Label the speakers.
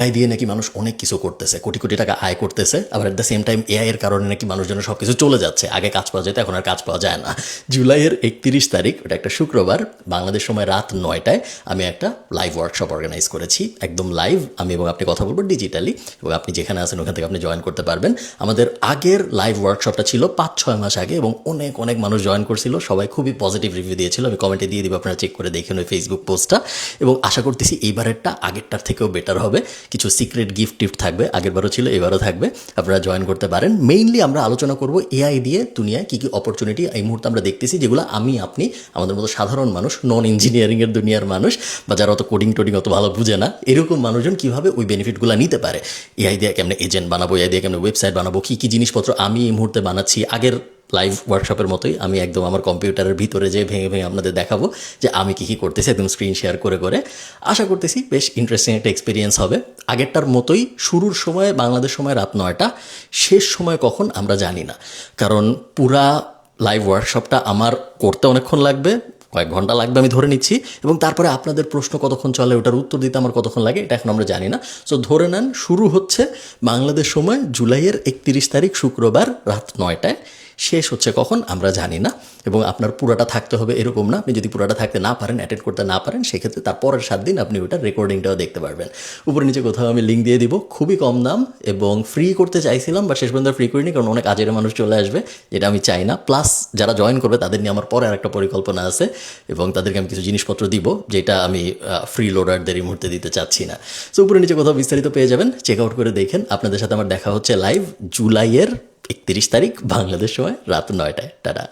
Speaker 1: AI দিয়ে নাকি মানুষ অনেক কিছু করতেছে, কোটি কোটি টাকা আয় করতেছে, আবার at the same time AI এর কারণে নাকি মানুষজনের সব কিছু চলে যাচ্ছে। আগে কাজ পাওয়া যেত, এখন আর কাজ পাওয়া যায় না। জুলাইয়ের 31 তারিখ, ওটা একটা শুক্রবার, বাংলাদেশ সময় রাত 9টায় আমি একটা লাইভ ওয়ার্কশপ অর্গানাইজ করেছি, একদম লাইভ। আমি এবং আপনি কথা বলবো ডিজিটালি, এবং আপনি যেখানে আছেন ওখান থেকে আপনি জয়েন করতে পারবেন। আমাদের আগের লাইভ ওয়ার্কশপটা ছিল 5-6 মাস আগে, এবং অনেক অনেক মানুষ জয়েন করছিল, সবাই খুবই পজিটিভ রিভিউ দিয়েছিল। আমি কমেন্টে দিয়ে দিব, আপনারা চেক করে দেখেন ওই ফেসবুক পোস্টটা। এবং আশা করতেছি এইবারেরটা আগেরটার থেকেও বেটার হবে। কিছু সিক্রেট গিফট টিফট থাকবে, আগেরবারও ছিল, এবারও থাকবে, আপনারা জয়েন করতে পারেন। মেইনলি আমরা আলোচনা করব এআই দিয়ে দুনিয়ায় কী কী অপরচুনিটি এই মুহূর্তে আমরা দেখতেছি, যেগুলো আমি আপনি আমাদের মতো সাধারণ মানুষ, নন ইঞ্জিনিয়ারিংয়ের দুনিয়ার মানুষ, বা যারা অত কোডিং টোডিং অত ভালো বুঝে না, এরকম মানুষজন কীভাবে ওই বেনিফিটগুলো নিতে পারে। এআই দিয়ে কেমন এজেন্ট বানাবো, এআই দিয়ে কেমন ওয়েবসাইট বানাবো, কী কী জিনিসপত্র আমি এই মুহূর্তে বানাচ্ছি। আগের লাইভ ওয়ার্কশপের মতোই আমি একদম আমার কম্পিউটারের ভিতরে যে ভেঙে ভেঙে আপনাদের দেখাবো যে আমি কী কী করতেছি, একদম স্ক্রিন শেয়ার করে করে। আশা করতেছি বেশ ইন্টারেস্টিং একটা এক্সপিরিয়েন্স হবে। আগেরটার মতোই শুরুর সময় বাংলাদেশ সময় রাত 9টা, শেষ সময় কখন আমরা জানি না, কারণ পুরা লাইভ ওয়ার্কশপটা আমার করতে অনেকক্ষণ লাগবে, কয়েক ঘন্টা লাগবে আমি ধরে নিচ্ছি, এবং তারপরে আপনাদের প্রশ্ন কতক্ষণ চলে, ওটার উত্তর দিতে আমার কতক্ষণ লাগে, এটা এখন আমরা জানি না। সো ধরে নেন শুরু হচ্ছে বাংলাদেশ সময় জুলাইয়ের 31 তারিখ শুক্রবার রাত 9টায়, শেষ হচ্ছে কখন আমরা জানি না। এবং আপনার পুরাটা থাকতে হবে এরকম না, আপনি যদি পুরাটা থাকতে না পারেন, অ্যাটেন্ড করতে না পারেন, সেক্ষেত্রে তার পরের 7 দিন আপনি ওটার রেকর্ডিংটাও দেখতে পারবেন। উপরে নিচে কোথাও আমি লিঙ্ক দিয়ে দিব, খুবই কম দাম, এবং ফ্রি করতে চাইছিলাম বা শেষ পর্যন্ত ফ্রি করিনি, কারণ অনেক কাজের মানুষ চলে আসবে, যেটা আমি চাই না। প্লাস যারা জয়েন করবে তাদের নিয়ে আমার পরে আর একটা পরিকল্পনা আছে, এবং তাদেরকে আমি কিছু জিনিসপত্র দিব যেটা আমি ফ্রি লোডারদের এই মুহূর্তে দিতে চাচ্ছি না। সো উপরে নিচে কোথাও বিস্তারিত পেয়ে যাবেন, চেক আউট করে দেখেন। আপনাদের সাথে আমার দেখা হচ্ছে লাইভ জুলাইয়ের 31 তারিখ বাংলাদেশ সময় রাত 9টায়। টাটা।